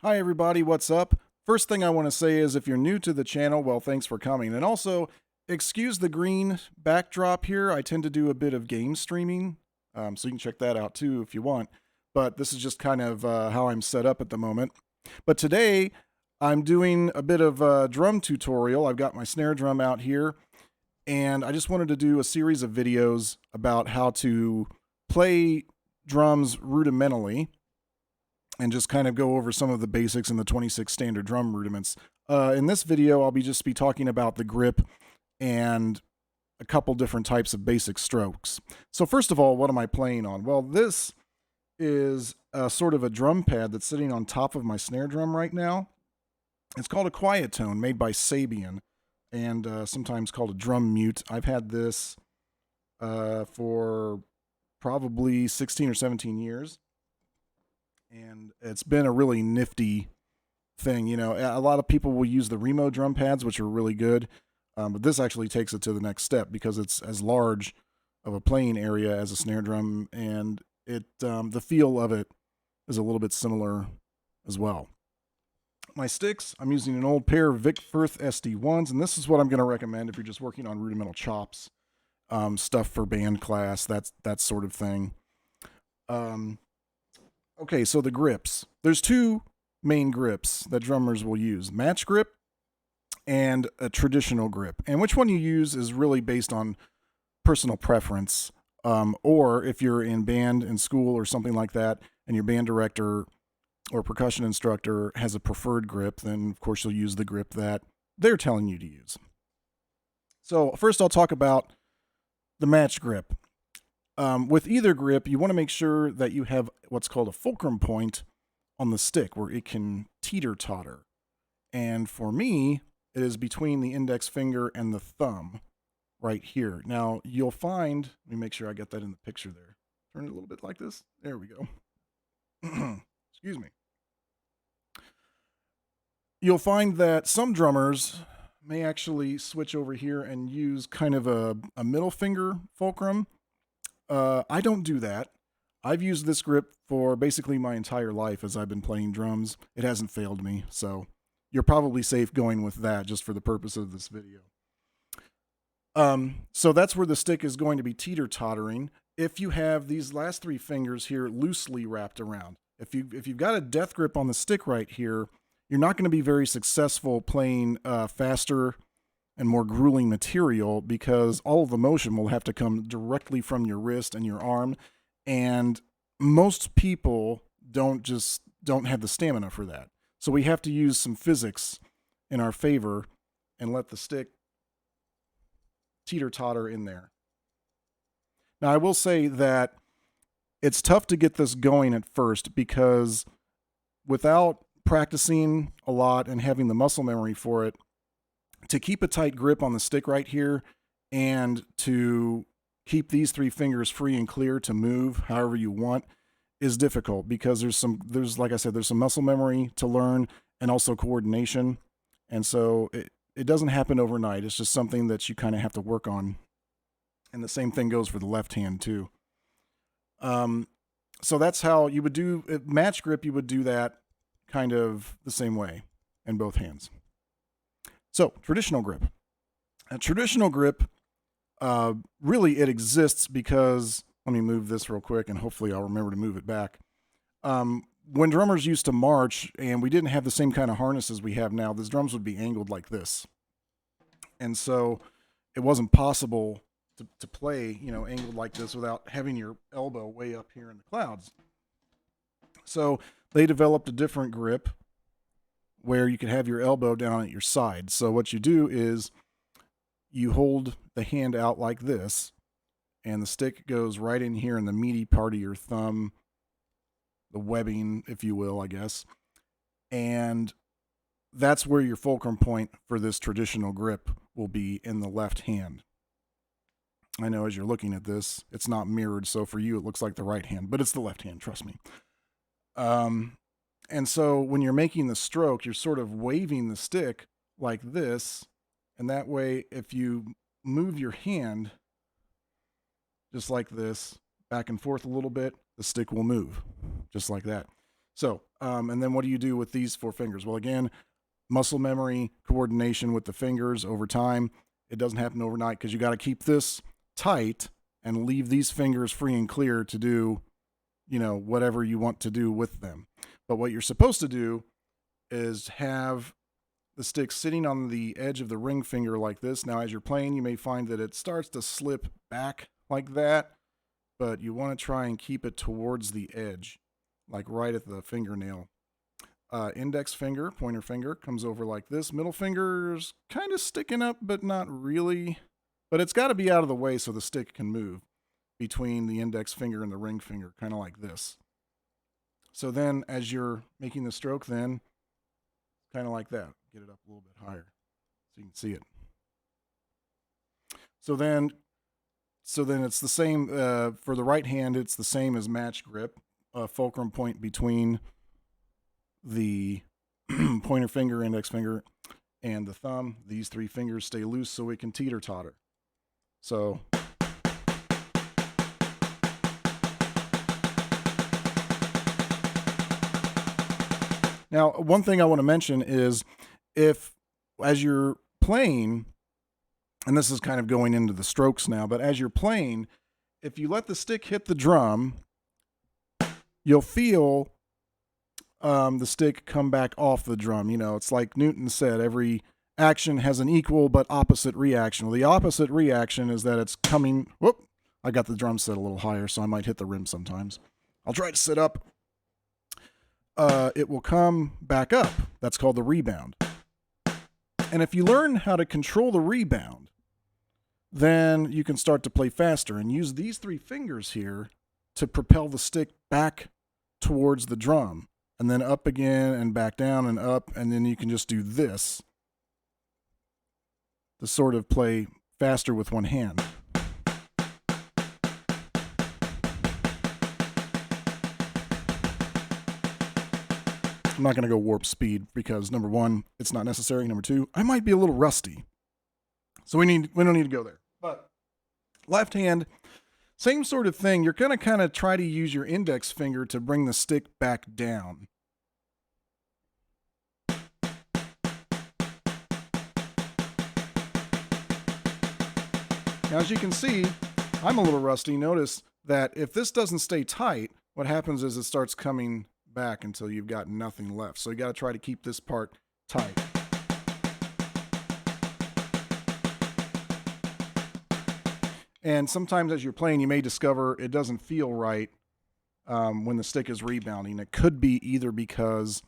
Hi everybody, what's up? First thing I want to say is if you're new to the channel, well, thanks for coming. And also, excuse the green backdrop here. I tend to do a bit of game streaming, so you can check that out too if you want. But this is just kind of how I'm set up at the moment. But today, I'm doing a bit of a drum tutorial. I've got my snare drum out here, and I just wanted to do a series of videos about how to play drums rudimentally and just kind of go over some of the basics in the 26 standard drum rudiments. In this video, I'll just be talking about the grip and a couple different types of basic strokes. So first of all, what am I playing on? Well, this is a sort of a drum pad that's sitting on top of my snare drum right now. It's called a quiet tone, made by Sabian, and sometimes called a drum mute. I've had this for probably 16 or 17 years. And it's been a really nifty thing. You know, a lot of people will use the Remo drum pads, which are really good. But this actually takes it to the next step because it's as large of a playing area as a snare drum, and the feel of it is a little bit similar as well. My sticks, I'm using an old pair of Vic Firth SD1s, and this is what I'm going to recommend if you're just working on rudimental chops, stuff for band class, that sort of thing. Okay, so the grips. There's two main grips that drummers will use, match grip and a traditional grip. And which one you use is really based on personal preference. Or if you're in band in school or something like that, and your band director or percussion instructor has a preferred grip, then of course you'll use the grip that they're telling you to use. So first I'll talk about the match grip. With either grip, you want to make sure that you have what's called a fulcrum point on the stick where it can teeter-totter. And for me, it is between the index finger and the thumb right here. Now, you'll find, let me make sure I get that in the picture there. Turn it a little bit like this. There we go. Excuse me. You'll find that some drummers may actually switch over here and use kind of a middle finger fulcrum. I don't do that. I've used this grip for basically my entire life as I've been playing drums. It hasn't failed me, so you're probably safe going with that just for the purpose of this video. So that's where the stick is going to be teeter-tottering. If you have these last three fingers here loosely wrapped around, if you've got a death grip on the stick right here, you're not going to be very successful playing faster and more grueling material because all of the motion will have to come directly from your wrist and your arm, and most people don't have the stamina for that. So we have to use some physics in our favor and let the stick teeter-totter in there. Now I will say that it's tough to get this going at first because without practicing a lot and having the muscle memory for it, to keep a tight grip on the stick right here and to keep these three fingers free and clear to move however you want is difficult because there's like I said, there's some muscle memory to learn and also coordination. And so it doesn't happen overnight. It's just something that you kind of have to work on. And the same thing goes for the left hand too. So that's how you would do match grip. You would do that kind of the same way in both hands. So, traditional grip. A traditional grip, really it exists because, let me move this real quick and hopefully I'll remember to move it back. When drummers used to march and we didn't have the same kind of harnesses we have now, the drums would be angled like this. And so it wasn't possible to play, angled like this without having your elbow way up here in the clouds. So they developed a different grip where you could have your elbow down at your side. So what you do is you hold the hand out like this, and the stick goes right in here in the meaty part of your thumb, the webbing, if you will, I guess. And that's where your fulcrum point for this traditional grip will be in the left hand. I know as you're looking at this, it's not mirrored, so for you it looks like the right hand, but it's the left hand, trust me. And so when you're making the stroke, you're sort of waving the stick like this. And that way, if you move your hand just like this, back and forth a little bit, the stick will move just like that. So, and then what do you do with these 4 fingers? Well, again, muscle memory, coordination with the fingers over time. It doesn't happen overnight because you got to keep this tight and leave these fingers free and clear to do, whatever you want to do with them. But what you're supposed to do is have the stick sitting on the edge of the ring finger like this. Now, as you're playing, you may find that it starts to slip back like that, but you want to try and keep it towards the edge, like right at the fingernail. Index finger, pointer finger, comes over like this. Middle finger's kind of sticking up, but not really. But it's got to be out of the way so the stick can move between the index finger and the ring finger, kind of like this. So then, as you're making the stroke, then kind of like that. Get it up a little bit higher so you can see it. So then it's the same for the right hand. It's the same as match grip. Fulcrum point between the pointer finger, index finger, and the thumb. These 3 fingers stay loose so we can teeter-totter. So now, one thing I want to mention is as you're playing, and this is kind of going into the strokes now, but as you're playing, if you let the stick hit the drum, you'll feel the stick come back off the drum. It's like Newton said, every action has an equal but opposite reaction. Well, the opposite reaction is that it's coming. Whoop! I got the drum set a little higher, so I might hit the rim sometimes. I'll try to sit up. It will come back up. That's called the rebound. And if you learn how to control the rebound, then you can start to play faster and use these 3 fingers here to propel the stick back towards the drum, and then up again and back down and up, and then you can just do this to sort of play faster with one hand. I'm not going to go warp speed because, number 1, it's not necessary. Number 2, I might be a little rusty. So we don't need to go there. But left hand, same sort of thing. You're going to kind of try to use your index finger to bring the stick back down. Now, as you can see, I'm a little rusty. Notice that if this doesn't stay tight, what happens is it starts coming back until you've got nothing left. So you got to try to keep this part tight. And sometimes as you're playing, you may discover it doesn't feel right when the stick is rebounding. It could be either because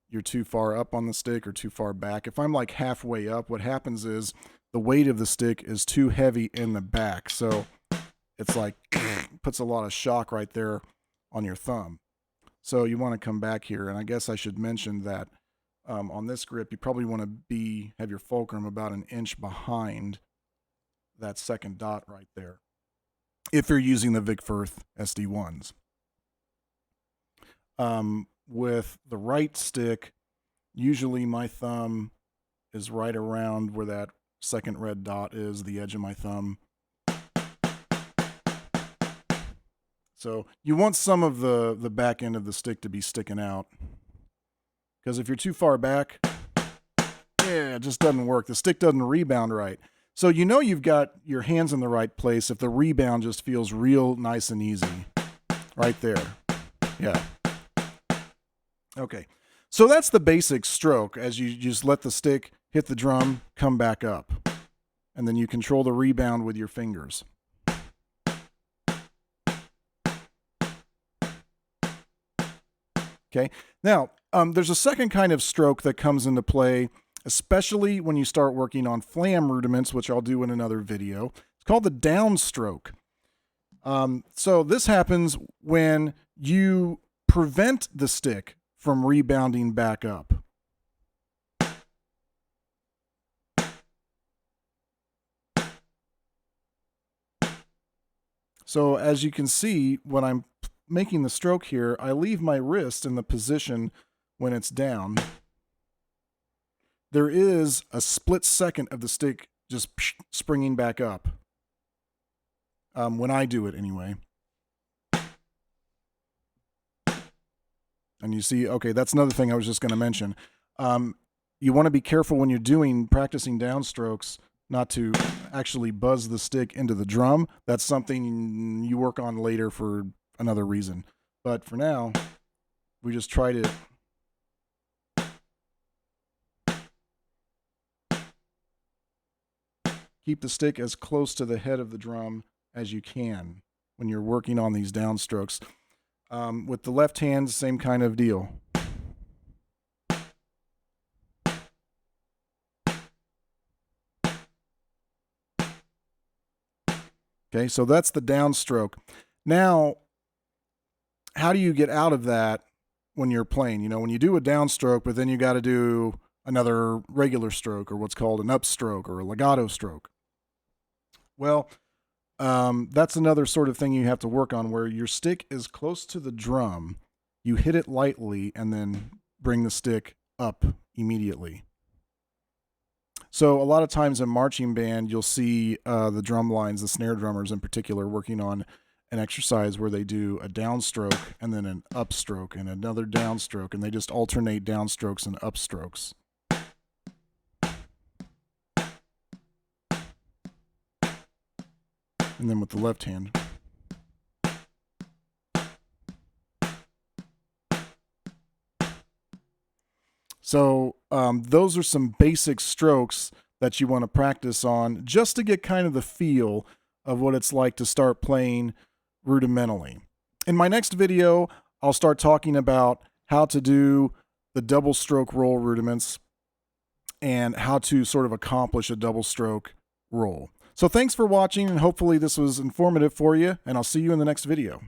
you're too far up on the stick or too far back. If I'm like halfway up, what happens is the weight of the stick is too heavy in the back. So it's like puts a lot of shock right there on your thumb. So you want to come back here. And I guess I should mention that on this grip, you probably want to have your fulcrum about an inch behind that second dot right there, if you're using the Vic Firth SD1s. With the right stick, usually my thumb is right around where that second red dot is, the edge of my thumb. So you want some of the back end of the stick to be sticking out, because if you're too far back, it just doesn't work. The stick doesn't rebound right. So you've got your hands in the right place if the rebound just feels real nice and easy. Right there. Yeah. Okay. So that's the basic stroke, as you just let the stick hit the drum, come back up. And then you control the rebound with your fingers. Okay. Now, there's a second kind of stroke that comes into play, especially when you start working on flam rudiments, which I'll do in another video. It's called the downstroke. So this happens when you prevent the stick from rebounding back up. So as you can see, when I'm making the stroke here, I leave my wrist in the position when it's down. There is a split second of the stick just springing back up. When I do it anyway. And you see, okay, that's another thing I was just going to mention. You want to be careful when you're practicing downstrokes not to actually buzz the stick into the drum. That's something you work on later for another reason. But for now, we just try to keep the stick as close to the head of the drum as you can when you're working on these downstrokes. With the left hand, same kind of deal. Okay, so that's the downstroke. Now, how do you get out of that when you're playing? You know, when you do a downstroke, but then you got to do another regular stroke, or what's called an upstroke or a legato stroke. Well, that's another sort of thing you have to work on, where your stick is close to the drum, you hit it lightly, and then bring the stick up immediately. So a lot of times in marching band, you'll see the drum lines, the snare drummers in particular, working on an exercise where they do a downstroke and then an upstroke and another downstroke, and they just alternate downstrokes and upstrokes. And then with the left hand. So those are some basic strokes that you want to practice on just to get kind of the feel of what it's like to start playing rudimentally. In my next video, I'll start talking about how to do the double stroke roll rudiments and how to sort of accomplish a double stroke roll. So thanks for watching, and hopefully this was informative for you, and I'll see you in the next video.